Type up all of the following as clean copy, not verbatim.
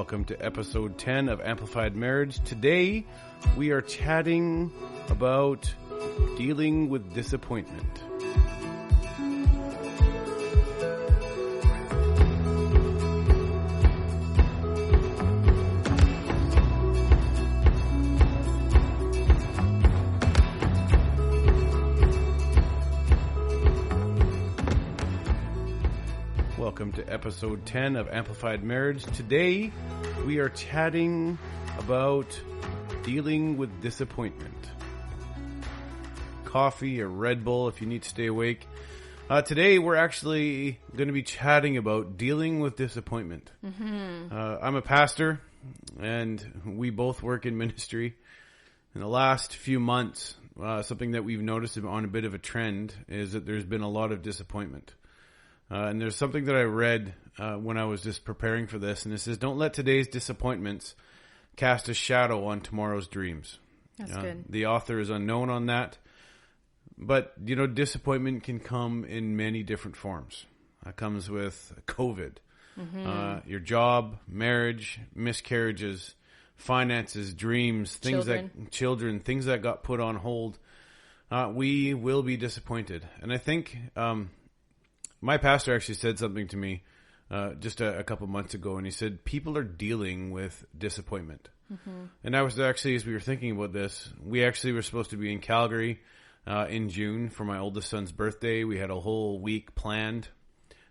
Welcome to episode 10 of Amplified Marriage. Today, we are chatting about dealing with disappointment. Welcome to episode 10 of Amplified Marriage. Today, we are chatting about dealing with disappointment. Coffee or Red Bull if you need to stay awake. Today, we're actually going to be chatting about dealing with disappointment. I'm a pastor, and we both work in ministry. In the last few months, something that we've noticed on a bit of a trend is that there's been a lot of disappointment. And there's something that I read when I was just preparing for this, and it says, don't let today's disappointments cast a shadow on tomorrow's dreams. That's good. The author is unknown on that, but, you know, disappointment can come in many different forms. It comes with COVID, your job, marriage, miscarriages, finances, dreams, things things that got put on hold. We will be disappointed. And I think... my pastor actually said something to me just a couple months ago, and he said, people are dealing with disappointment. And I was actually, as we were thinking about this, we actually were supposed to be in Calgary in June for my oldest son's birthday. We had a whole week planned.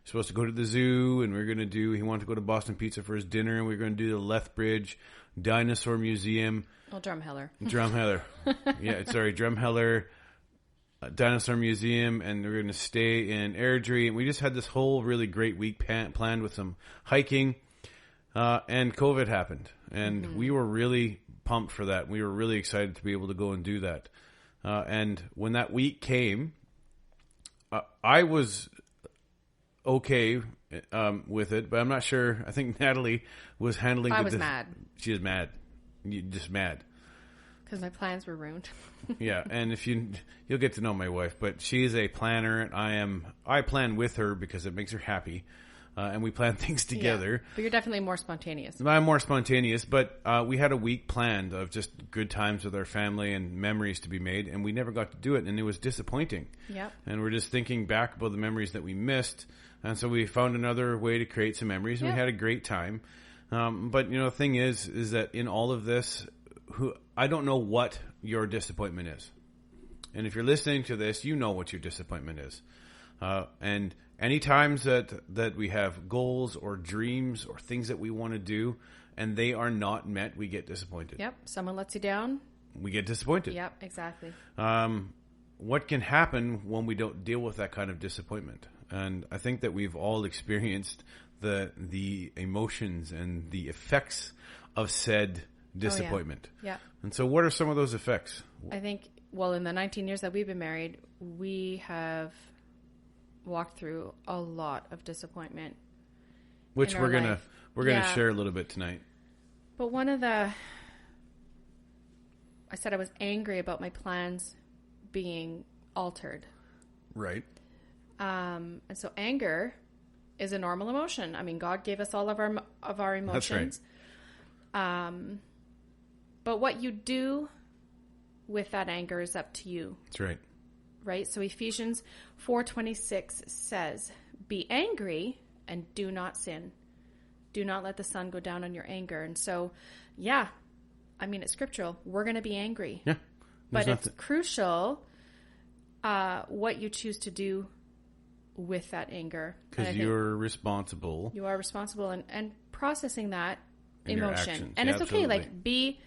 Supposed to go to the zoo, and we were going to he wanted to go to Boston Pizza for his dinner, and we were going to do the Lethbridge Dinosaur Museum. Oh, Drumheller. Drumheller. Drumheller. Dinosaur Museum, and we're going to stay in Airdrie, and we just had this whole really great week planned with some hiking, and COVID happened, and we were really pumped for that. We were really excited to be able to go and do that, and when that week came, I was okay with it, but I'm not sure. I think Natalie was handling I was mad. She was mad. Just mad. Because my plans were ruined. Yeah, and if you'll get to know my wife, but she is a planner, and I plan with her because it makes her happy, and we plan things together. Yeah, but you're definitely more spontaneous. I'm more spontaneous, but we had a week planned of just good times with our family and memories to be made, and we never got to do it, and it was disappointing. Yep. And we're just thinking back about the memories that we missed, and so we found another way to create some memories, and we had a great time. But, you know, the thing is that in all of this, I don't know what your disappointment is. And if you're listening to this, you know what your disappointment is. And any times that we have goals or dreams or things that we want to do and they are not met, we get disappointed. Yep. Someone lets you down. We get disappointed. Yep, exactly. What can happen when we don't deal with that kind of disappointment? And I think that we've all experienced the emotions and the effects of said disappointment. Yeah. And so what are some of those effects? I think, well, in the 19 years that we've been married, we have walked through a lot of disappointment. Which we're going to share a little bit tonight. But I said I was angry about my plans being altered. Right. And so anger is a normal emotion. I mean, God gave us all of our emotions. That's right. But what you do with that anger is up to you. That's right. Right? So Ephesians 4:26 says, be angry and do not sin. Do not let the sun go down on your anger. And so, I mean, it's scriptural. We're going to be angry. Yeah. But it's crucial what you choose to do with that anger. Because you're responsible. You are responsible and processing that emotion. And it's absolutely. okay. Like, be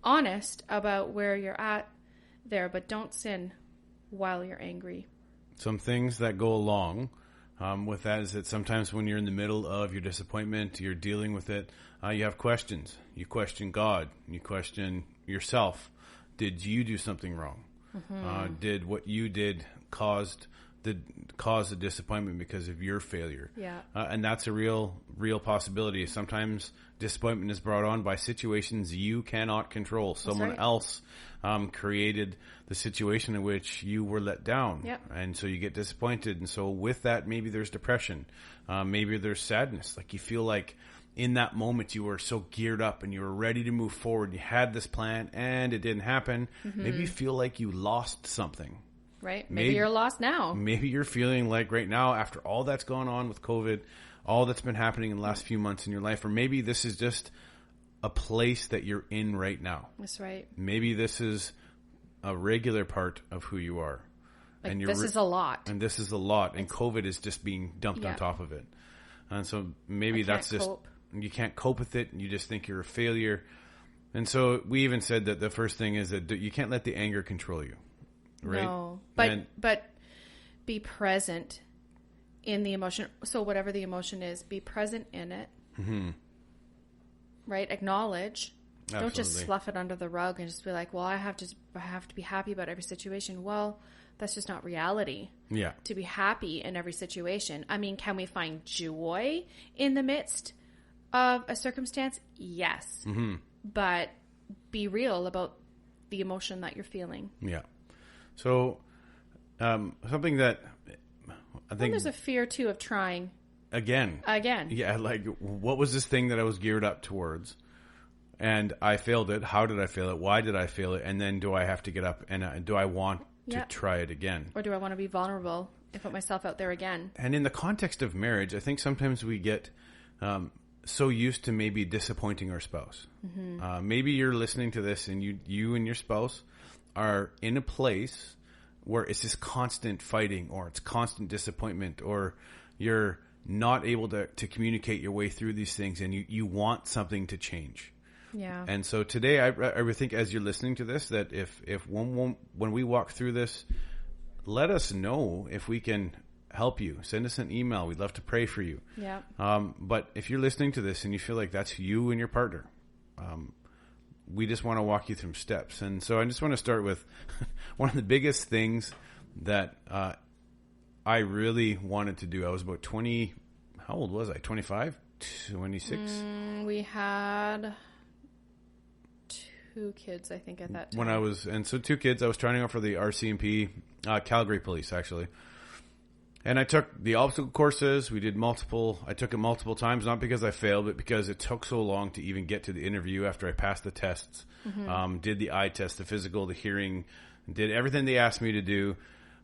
honest about where you're at there, but don't sin while you're angry. Some things that go along with that is that sometimes when you're in the middle of your disappointment, you're dealing with it, you have questions. You question God. You question yourself. Did you do something wrong? Did what you did cause the disappointment because of your failure? Yeah. And that's a real possibility. Sometimes disappointment is brought on by situations you cannot control. Someone else created the situation in which you were let down. Yep. And so you get disappointed. And so with that, maybe there's depression. Maybe there's sadness. Like you feel like in that moment you were so geared up and you were ready to move forward. You had this plan and it didn't happen. Maybe you feel like you lost something. Right. Maybe you're lost now. Maybe you're feeling like right now, after all that's gone on with COVID, all that's been happening in the last few months in your life, or maybe this is just a place that you're in right now. That's right. Maybe this is a regular part of who you are. Like, and this is a lot. And this is a lot. And COVID is just being dumped on top of it. And so maybe that's just, you can't cope with it. And you just think you're a failure. And so we even said that the first thing is that you can't let the anger control you. Right? No, but be present in the emotion. So whatever the emotion is, be present in it. Mm-hmm. Right? Acknowledge. Absolutely. Don't just slough it under the rug and just be like, well, I have to be happy about every situation. Well, that's just not reality. Yeah. To be happy in every situation. I mean, can we find joy in the midst of a circumstance? Yes. Mm-hmm. But be real about the emotion that you're feeling. Yeah. So, something that I think... there's a fear, too, of trying. Again. Yeah, like, what was this thing that I was geared up towards? And I failed it. How did I fail it? Why did I fail it? And then do I have to get up and do I want to try it again? Or do I want to be vulnerable and put myself out there again? And in the context of marriage, I think sometimes we get so used to maybe disappointing our spouse. Mm-hmm. Maybe you're listening to this and you and your spouse are in a place where it's just constant fighting, or it's constant disappointment, or you're not able to communicate your way through these things, and you want something to change. Yeah. And so today, I would think, as you're listening to this, that if when we walk through this, let us know if we can help you. Send us an email. We'd love to pray for you. Yeah. But if you're listening to this and you feel like that's you and your partner, we just want to walk you through steps. And so I just want to start with one of the biggest things that I really wanted to do. I was about 20. How old was I? 25? 26? We had 2 kids, I think, at that time. So 2 kids. I was trying out for the RCMP, Calgary Police, actually. And I took the obstacle courses. I took it multiple times, not because I failed, but because it took so long to even get to the interview after I passed the tests. Mm-hmm. Did the eye test, the physical, the hearing, did everything they asked me to do.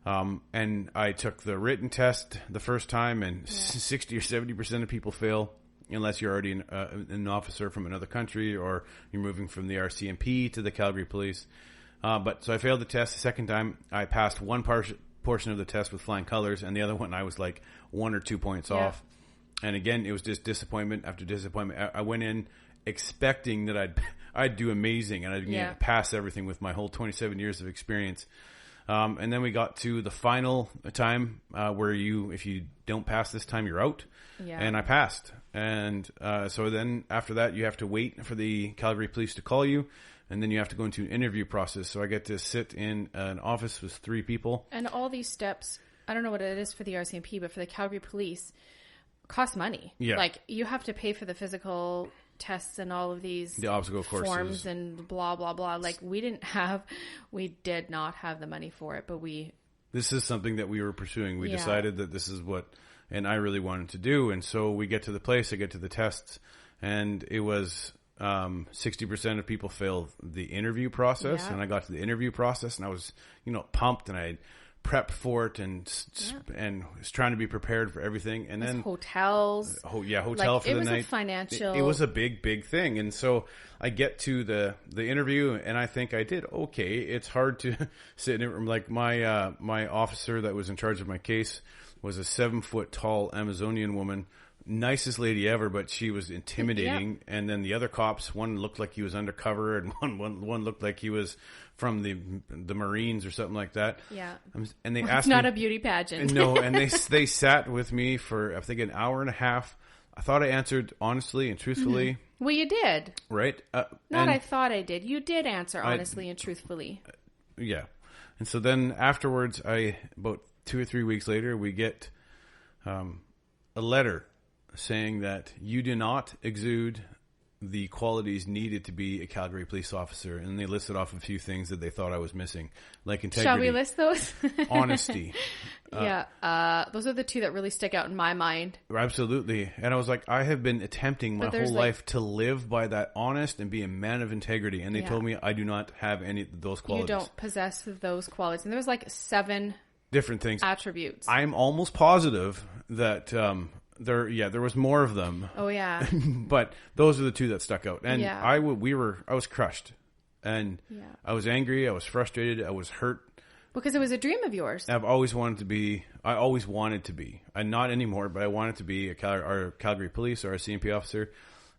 And I took the written test the first time, and 60 or 70% of people fail unless you're already an officer from another country, or you're moving from the RCMP to the Calgary Police. So I failed the test the second time. I passed one portion of the test with flying colors, and the other one I was like 1 or 2 points off. And again, it was just disappointment after disappointment. I went in expecting that I'd do amazing, and I'd pass everything with my whole 27 years of experience. And then we got to the final time where if you don't pass this time, you're out. Yeah. And I passed. And so then after that, you have to wait for the Calgary Police to call you. And then you have to go into an interview process. So I get to sit in an office with 3 people. And all these steps, I don't know what it is for the RCMP, but for the Calgary Police, cost money. Yeah. Like, you have to pay for the physical tests and all of the obstacle forms courses and blah, blah, blah. Like, we did not have the money for it, but this is something that we were pursuing. We decided that this is what, and I really wanted to do. And so we get to the place, I get to the tests, and it was 60% of people fail the interview process. Yeah. And I got to the interview process, and I was, pumped, and I prepped for it and was trying to be prepared for everything. And then hotels. Hotel for the night. It was a big thing. And so I get to the interview, and I think I did okay. It's hard to sit in a room. Like my officer that was in charge of my case was a 7-foot tall Amazonian woman. Nicest lady ever, but she was intimidating. Yeah. And then the other cops, one looked like he was undercover, and one looked like he was from the Marines or something like that. Yeah. And they asked it's not a beauty pageant. No, and they sat with me for I think an hour and a half. I thought I answered honestly and truthfully. Mm-hmm. Well, you did. Right? I thought I did. You did answer honestly and truthfully. Yeah. And so then afterwards, about 2 or 3 weeks later, we get a letter saying that you do not exude the qualities needed to be a Calgary police officer, and they listed off a few things that they thought I was missing, like integrity. Shall we list those? Honesty. Those are the two that really stick out in my mind. Absolutely. And I was like, I have been attempting my whole life to live by that honest and be a man of integrity. And they told me I do not have any of those qualities. You don't possess those qualities. And there was like 7 different things, attributes. I'm almost positive that there was more of them. Oh yeah. But those are the two that stuck out. And yeah. I was crushed. And I was angry, I was frustrated, I was hurt. Because it was a dream of yours. I always wanted to be, and not anymore, but I wanted to be a Calgary police or a CMP officer.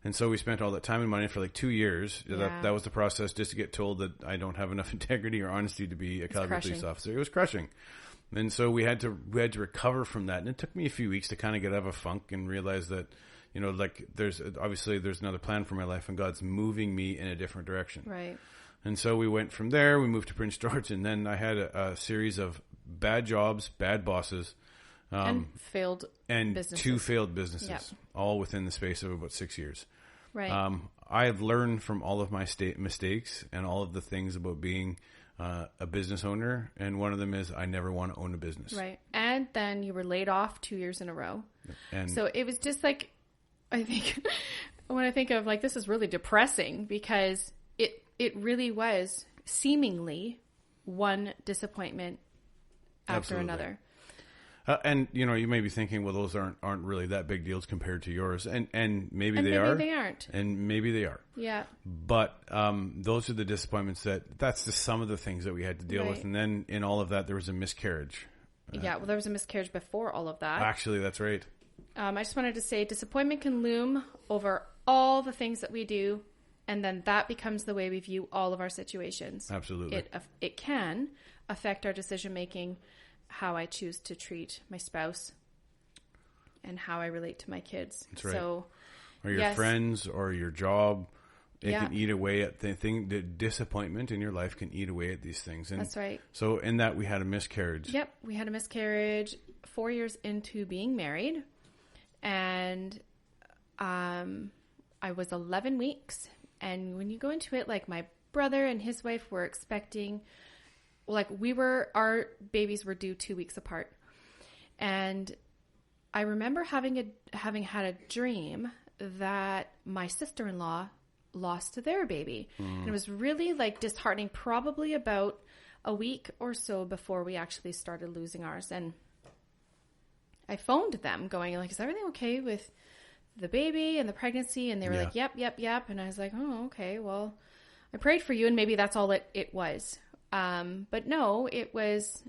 And so we spent all that time and money for like 2 years. Yeah. That was the process, just to get told that I don't have enough integrity or honesty to be a Calgary police officer. It was crushing. And so we had to recover from that. And it took me a few weeks to kind of get out of a funk and realize that, like there's another plan for my life, and God's moving me in a different direction. Right. And so we went from there. We moved to Prince George, and then I had a series of bad jobs, bad bosses, and failed businesses. 2 failed businesses, all within the space of about 6 years. Right. I've learned from all of my mistakes and all of the things about being a business owner, and one of them is I never want to own a business. Right. And then you were laid off 2 years in a row. And so it was just like, I think when I think of like, this is really depressing, because it really was seemingly one disappointment after another. And you may be thinking, well, those aren't really that big deals compared to yours, and maybe they are. Maybe they aren't. And maybe they are. Yeah. But those are the disappointments that's just some of the things that we had to deal with. And then in all of that, there was a miscarriage. Well, there was a miscarriage before all of that. Actually, that's right. I just wanted to say, disappointment can loom over all the things that we do, and then that becomes the way we view all of our situations. Absolutely. It can affect our decision making, how I choose to treat my spouse, and how I relate to my kids. That's right. So, or your friends, or your job. It can eat away at the disappointment in your life can eat away at these things. And that's right. So in that, we had a miscarriage. Yep. We had a miscarriage 4 years into being married. And I was 11 weeks. And when you go into it, like my brother and his wife were expecting, like our babies were due 2 weeks apart. And I remember having had a dream that my sister-in-law lost their baby. And it was really like disheartening, probably about a week or so before we actually started losing ours. And I phoned them going like, is everything okay with the baby and the pregnancy? And they were like, yep. And I was like, oh, okay, well, I prayed for you, and maybe that's all it was. But no, it was,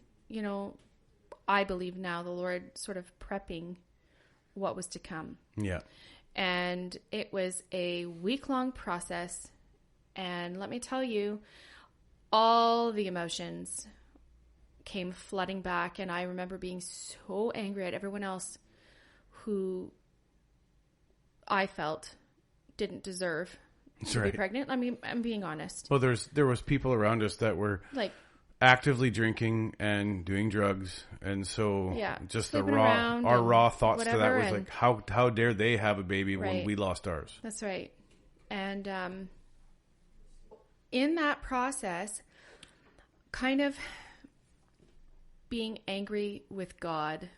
I believe now the Lord sort of prepping what was to come. Yeah. And it was a week-long process. And let me tell you, all the emotions came flooding back. And I remember being so angry at everyone else who I felt didn't deserve to be pregnant. I mean, I'm being honest. Well, there was people around us that were like actively drinking and doing drugs, and so just our raw thoughts to that was like, how dare they have a baby when we lost ours? That's right. And in that process, kind of being angry with God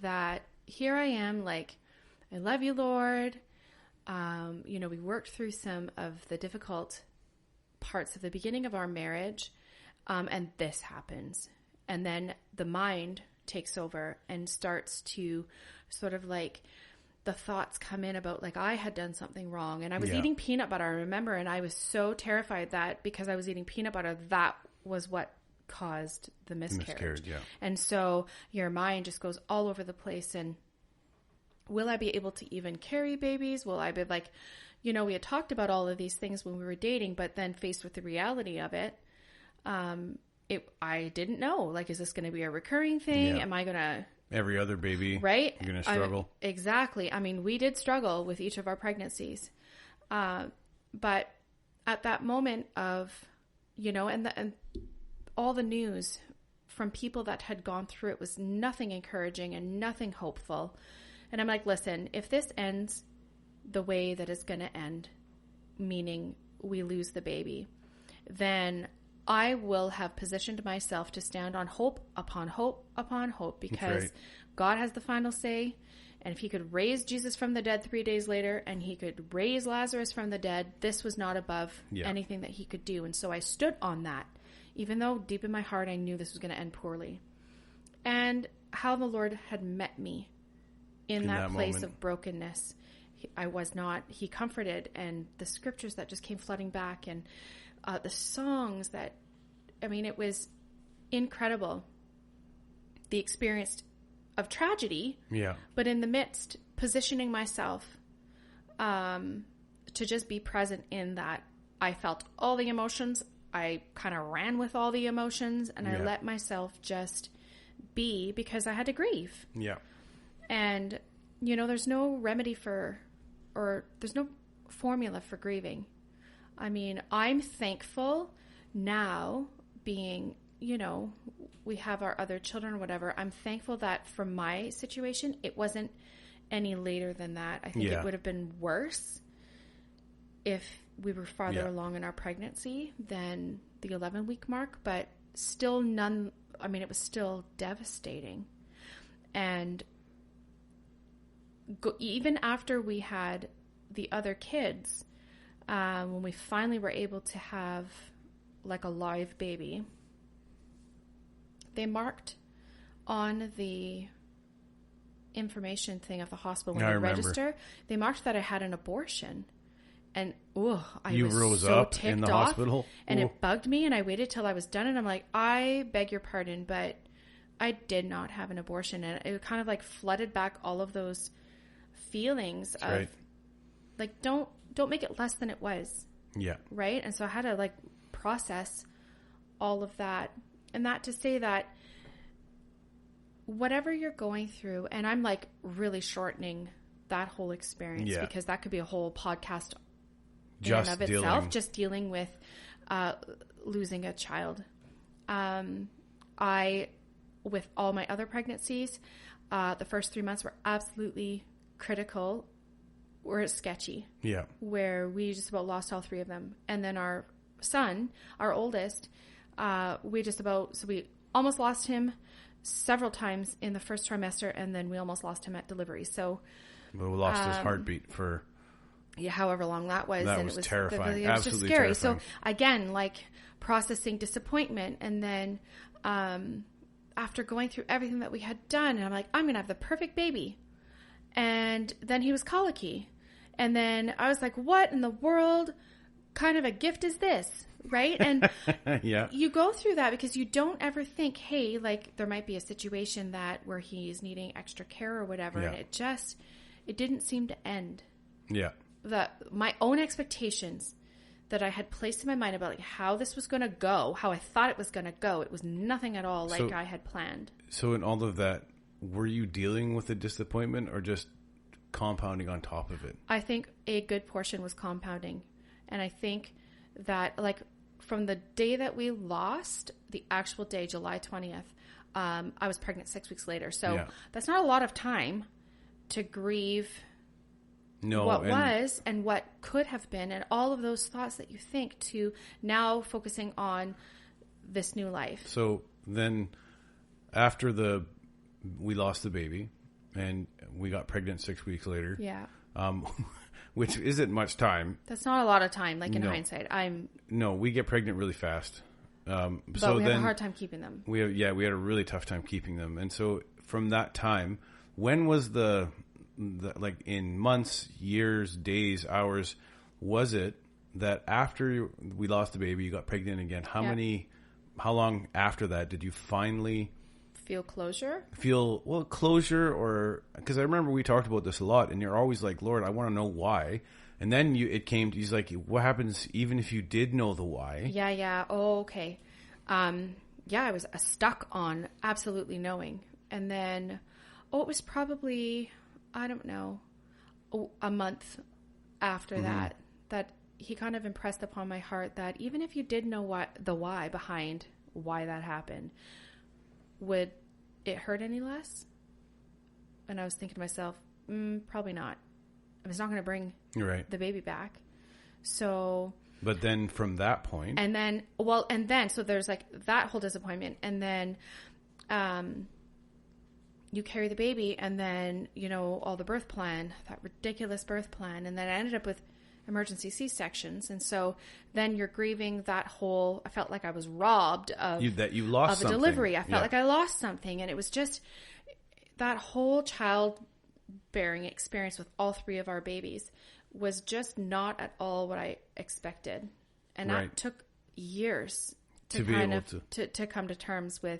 that here I am, like, I love you, Lord. We worked through some of the difficult parts of the beginning of our marriage, and this happens. And then the mind takes over and starts to sort of like, the thoughts come in about like, I had done something wrong. And I was eating peanut butter, I remember, and I was so terrified that because I was eating peanut butter, that was what caused the miscarriage. And so your mind just goes all over the place. And will I be able to even carry babies? Will I be like, we had talked about all of these things when we were dating, but then faced with the reality of it, I didn't know, like, is this going to be a recurring thing? Am I going to... Every other baby, right? You're going to struggle. Exactly. I mean, we did struggle with each of our pregnancies. But at that moment of, and all the news from people that had gone through it was nothing encouraging and nothing hopeful. And I'm like, listen, if this ends the way that it's going to end, meaning we lose the baby, then I will have positioned myself to stand on hope upon hope upon hope, because right. God has the final say. And if he could raise Jesus from the dead 3 days later, and he could raise Lazarus from the dead, this was not above anything that he could do. And so I stood on that, even though deep in my heart I knew this was going to end poorly. And how the Lord had met me in that place of brokenness. He comforted, and the scriptures that just came flooding back, and the songs that, I mean, it was incredible. The experience of tragedy, but in the midst, positioning myself to just be present in that. I felt all the emotions. I kind of ran with all the emotions, and I let myself just be, because I had to grieve. Yeah. And, there's no remedy there's no formula for grieving. I mean, I'm thankful now, being, we have our other children or whatever. I'm thankful that for my situation, it wasn't any later than that. I think it would have been worse if we were farther along in our pregnancy than the 11-week mark, but still it was still devastating. And even after we had the other kids, when we finally were able to have like a live baby, they marked on the information thing of the hospital when they register, they marked that I had an abortion. And I was rose so up ticked in the off, hospital, and it bugged me. And I waited till I was done, and I'm like, I beg your pardon, but I did not have an abortion. And it kind of like flooded back all of those feelings of like, don't make it less than it was. Yeah. Right. And so I had to like process all of that, and that to say that whatever you're going through, and I'm like really shortening that whole experience because that could be a whole podcast in and of itself, just dealing with losing a child. With all my other pregnancies, the first 3 months were absolutely critical, or sketchy. Yeah. Where we just about lost all three of them. And then our son, our oldest, we almost lost him several times in the first trimester, and then we almost lost him at delivery. So we lost his heartbeat for however long that was. That was terrifying. It was just scary. Terrifying. So again, like processing disappointment, and then after going through everything that we had done, and I'm like, I'm going to have the perfect baby. And then he was colicky. And then I was like, what in the world kind of a gift is this? Right. And you go through that because you don't ever think, hey, like there might be a situation where he's needing extra care or whatever. Yeah. And it didn't seem to end. Yeah. My own expectations that I had placed in my mind about like how this was going to go, how I thought it was going to go, it was nothing at all like I had planned. So in all of that, were you dealing with the disappointment or just compounding on top of it? I think a good portion was compounding. And I think that like from the day that we lost, the actual day, July 20th, I was pregnant 6 weeks later. So that's not a lot of time to grieve what was and what could have been, and all of those thoughts that you think, to now focusing on this new life. So then after we lost the baby and we got pregnant 6 weeks later. Yeah. Which isn't much time. That's not a lot of time, like in hindsight. No, we get pregnant really fast. But we have a hard time keeping them. We had a really tough time keeping them. And so from that time, when was the like in months, years, days, hours, was it that after we lost the baby, you got pregnant again? How long after that did you finally feel closure? Closure, or because I remember we talked about this a lot, and you're always like, Lord, I want to know why. And then he's like, what happens even if you did know the why? Yeah. Oh, okay. I was stuck on absolutely knowing. And then, it was probably, I don't know, a month after that he kind of impressed upon my heart that even if you did know the why behind why that happened, would it hurt any less? And I was thinking to myself, probably not. It's not going to bring the baby back. So... But then from that point... so there's like that whole disappointment. And then you carry the baby and then, you know, all the birth plan, that ridiculous birth plan. And then I ended up with emergency C-sections. And so then you're grieving that whole... I felt like I was robbed of you lost a delivery. I felt like I lost something. And it was just that whole childbearing experience with all three of our babies was just not at all what I expected. And that took years to come to terms with.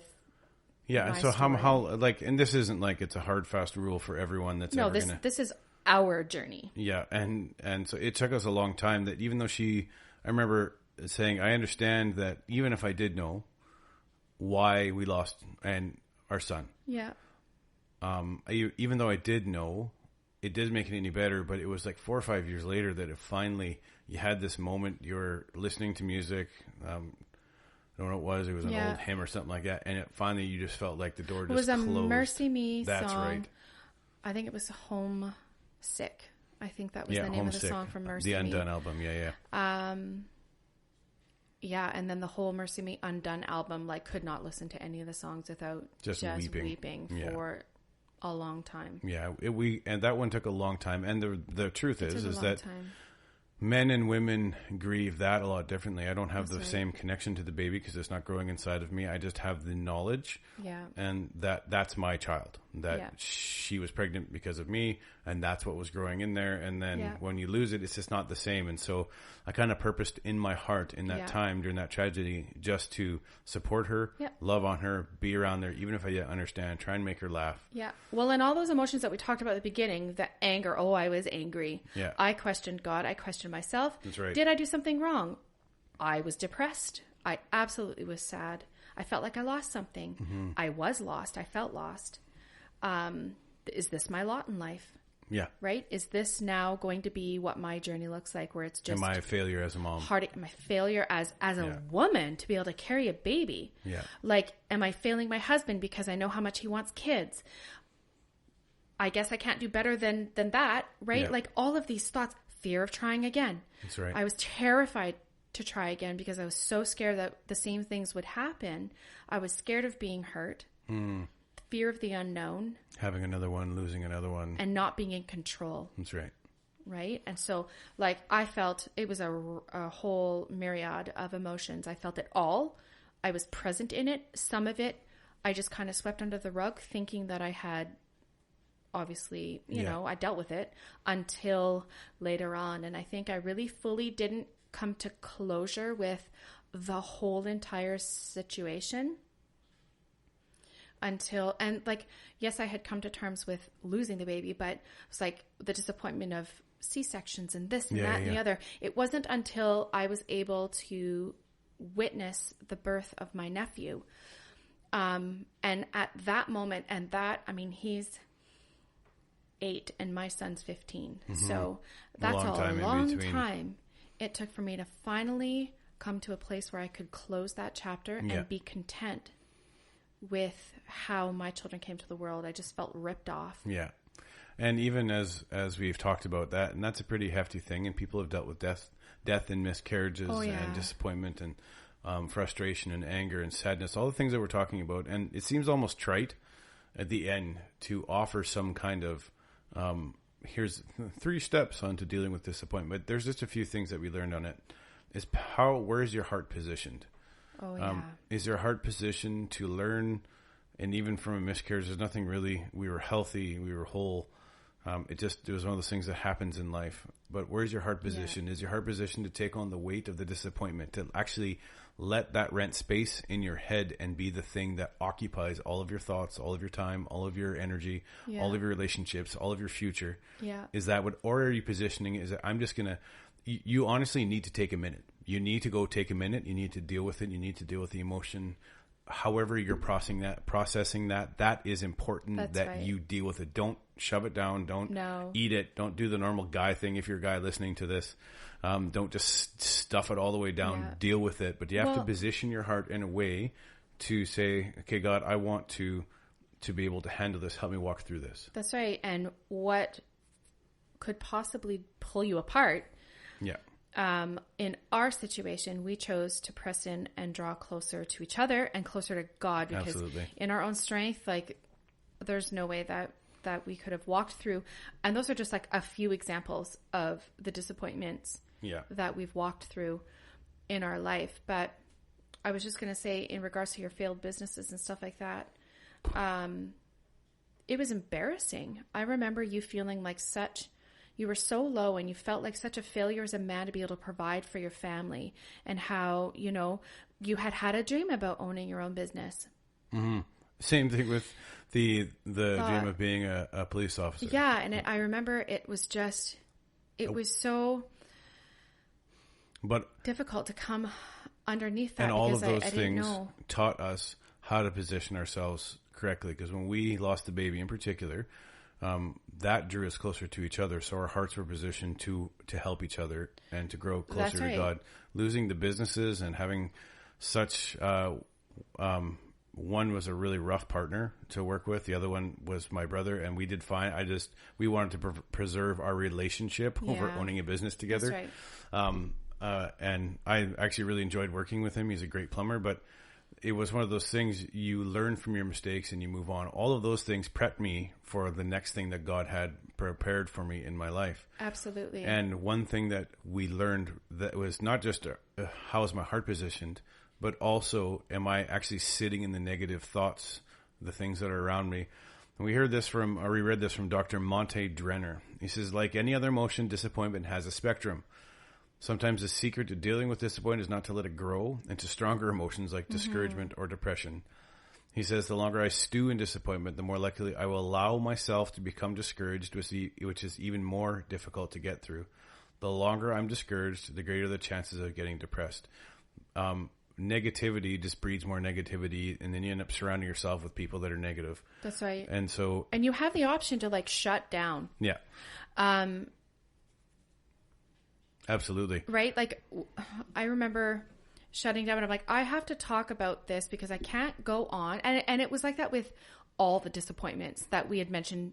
Yeah. And so how, like, and this isn't like it's a hard, fast rule for everyone that's ever gonna... this is our journey. Yeah. And so it took us a long time that even though I remember saying, I understand that even if I did know why we lost our son. Yeah. Even though I did know, it didn't make it any better, but it was like 4 or 5 years later that it finally, you had this moment, you're listening to music, I don't know what it was an old hymn or something like that, and it finally, you just felt like the door just closed. It was a Mercy Me song. That's right. I think it was Homesick. I think that was the name of the song from Mercy Me. The Undone album, yeah. Yeah, and then the whole Mercy Me Undone album, like, could not listen to any of the songs without just weeping for a long time. Yeah, and that one took a long time. And the truth is that men and women grieve that a lot differently. I don't have the same connection to the baby because it's not growing inside of me. I just have the knowledge. Yeah. And that's my child. That she was pregnant because of me, and that's what was growing in there. And then when you lose it, it's just not the same. And so I kind of purposed in my heart in that time during that tragedy just to support her, love on her, be around there, even if I didn't understand, try and make her laugh. Yeah. Well, and all those emotions that we talked about at the beginning, the anger, I was angry. Yeah. I questioned God. I questioned myself. That's right. Did I do something wrong? I was depressed. I absolutely was sad. I felt like I lost something. Mm-hmm. I was lost. I felt lost. Is this my lot in life? Yeah. Right? Is this now going to be what my journey looks like, where it's just... Am I a failure as a mom? Am I a failure as a woman to be able to carry a baby? Yeah. Like, am I failing my husband because I know how much he wants kids? I guess I can't do better than that, right? Yeah. Like, all of these thoughts, fear of trying again. That's right. I was terrified to try again because I was so scared that the same things would happen. I was scared of being hurt. Fear of the unknown. Having another one, losing another one. And not being in control. That's right. Right? And so, like, I felt it was a whole myriad of emotions. I felt it all. I was present in it. Some of it, I just kind of swept under the rug, thinking that I had, obviously, you know, I dealt with it until later on. And I think I really fully didn't come to closure with the whole entire situation until, and like, yes, I had come to terms with losing the baby, but it was like the disappointment of C-sections and this and that and the other. It wasn't until I was able to witness the birth of my nephew. And at that moment, and that, I mean, he's 8 and my son's 15. Mm-hmm. So that's a long time it took for me to finally come to a place where I could close that chapter and be content with how my children came to the world. I just felt ripped off. Yeah. And even as we've talked about that, and that's a pretty hefty thing, and people have dealt with death and miscarriages and disappointment and frustration and anger and sadness, all the things that we're talking about. And it seems almost trite at the end to offer some kind of, here's 3 steps onto dealing with disappointment. But there's just a few things that we learned on it. Is where is your heart positioned? Is your heart positioned to learn? And even from a miscarriage, there's nothing really, we were healthy, we were whole. It was one of those things that happens in life. But where's your heart position? Is your heart position to take on the weight of the disappointment, to actually let that rent space in your head and be the thing that occupies all of your thoughts, all of your time, all of your energy, all of your relationships, all of your future? Yeah. Is that what, or are you positioning? Is it, I'm just going to, you honestly need to take a minute. You need to go take a minute. You need to deal with it. You need to deal with the emotion. However you're processing that is important. That's you deal with it. Don't shove it down. Don't eat it. Don't do the normal guy thing. If you're a guy listening to this, don't just stuff it all the way down. Yeah. Deal with it. But you have to position your heart in a way to say, okay, God, I want to be able to handle this. Help me walk through this. That's right. And what could possibly pull you apart in our situation, we chose to press in and draw closer to each other and closer to God, because Absolutely. in our own strength, like, there's no way that we could have walked through. And those are just like a few examples of the disappointments that we've walked through in our life. But I was just going to say, in regards to your failed businesses and stuff like that, it was embarrassing. I remember you feeling like you were so low, and you felt like such a failure as a man to be able to provide for your family, and how, you know, you had a dream about owning your own business. Mm-hmm. Same thing with the dream of being a police officer. Yeah. And I remember it was so difficult to come underneath that. And all of those things taught us how to position ourselves correctly. Because when we lost the baby in particular, that drew us closer to each other. So our hearts were positioned to help each other and to grow closer to God. Losing the businesses and having such, one was a really rough partner to work with. The other one was my brother, and we did fine. We wanted to preserve our relationship over owning a business together. That's right. And I actually really enjoyed working with him. He's a great plumber, but it was one of those things, you learn from your mistakes and you move on. All of those things prepped me for the next thing that God had prepared for me in my life. Absolutely. And one thing that we learned that was not just how is my heart positioned, but also, am I actually sitting in the negative thoughts, the things that are around me? And we read this from Dr. Monte Drenner. He says, like any other emotion, disappointment has a spectrum. Sometimes the secret to dealing with disappointment is not to let it grow into stronger emotions like discouragement or depression. He says, the longer I stew in disappointment, the more likely I will allow myself to become discouraged, which is even more difficult to get through. The longer I'm discouraged, the greater the chances of getting depressed. Negativity just breeds more negativity, and then you end up surrounding yourself with people that are negative. That's right. And you have the option to like shut down. Yeah. Absolutely. Right? Like, I remember shutting down, and I'm like, I have to talk about this because I can't go on. And it was like that with all the disappointments that we had mentioned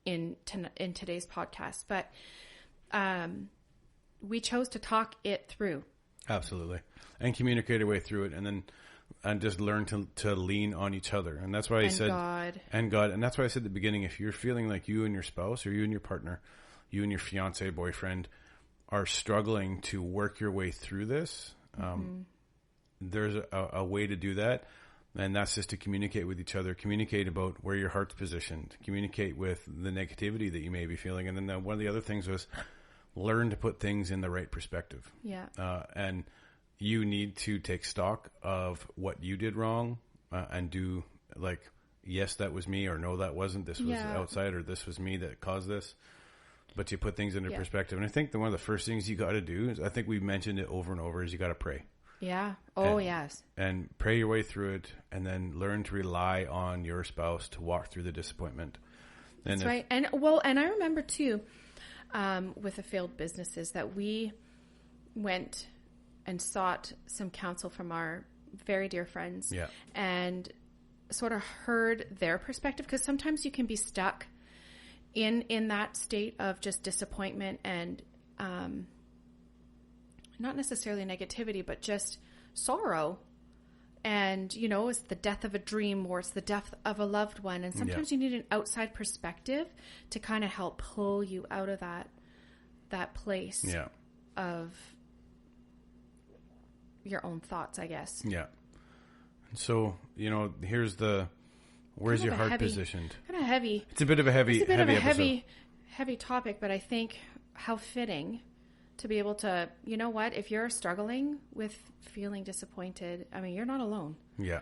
in today's podcast. But we chose to talk it through. Absolutely. And communicate our way through it, and just learn to lean on each other. And that's why I said God. And God. And that's why I said at the beginning, if you're feeling like you and your spouse, or you and your partner, you and your fiance, boyfriend are struggling to work your way through this, there's a way to do that. And that's just to communicate with each other, communicate about where your heart's positioned, communicate with the negativity that you may be feeling. And then one of the other things was learn to put things in the right perspective. Yeah. And you need to take stock of what you did wrong, and do like, yes, that was me, or no, that wasn't. This was outside, or this was me that caused this. But you put things into perspective. And I think one of the first things you got to do is, I think we've mentioned it over and over, is you got to pray. Yeah. Oh, yes. And pray your way through it, and then learn to rely on your spouse to walk through the disappointment. That's right. And I remember too, with the failed businesses, that we went and sought some counsel from our very dear friends, and sort of heard their perspective, because sometimes you can be stuck in that state of just disappointment and not necessarily negativity, but just sorrow. And, you know, it's the death of a dream, or it's the death of a loved one. And sometimes you need an outside perspective to kind of help pull you out of that place of your own thoughts, I guess. Yeah. So, you know, where's your heart positioned? Kind of heavy. It's a bit of a heavy topic, but I think how fitting to be able to, you know what, if you're struggling with feeling disappointed, I mean, you're not alone. Yeah.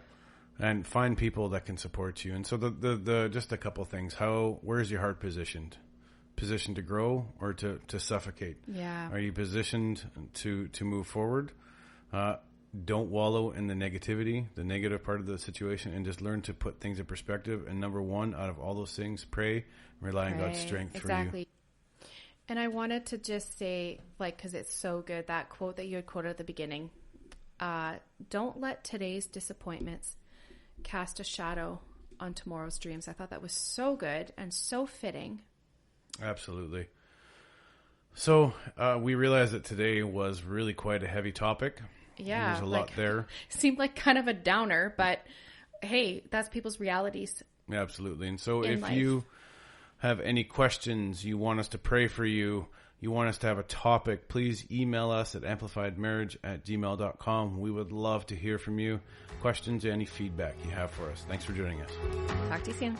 And find people that can support you. And so the just a couple things. Where's your heart positioned? Positioned to grow or to suffocate? Yeah. Are you positioned to move forward? Don't wallow in the negativity, the negative part of the situation, and just learn to put things in perspective. And number one, out of all those things, pray and rely on God's strength through you. And I wanted to just say, like, because it's so good, that quote that you had quoted at the beginning, don't let today's disappointments cast a shadow on tomorrow's dreams. I thought that was so good and so fitting. Absolutely. So we realized that today was really quite a heavy topic. Yeah. There's a lot there. Seemed like kind of a downer, but hey, that's people's realities. Absolutely. And so in if life. you have any questions, you want us to pray for you, you want us to have a topic, please email us at amplifiedmarriage@gmail.com. We would love to hear from you. Questions, any feedback you have for us. Thanks for joining us. Talk to you soon.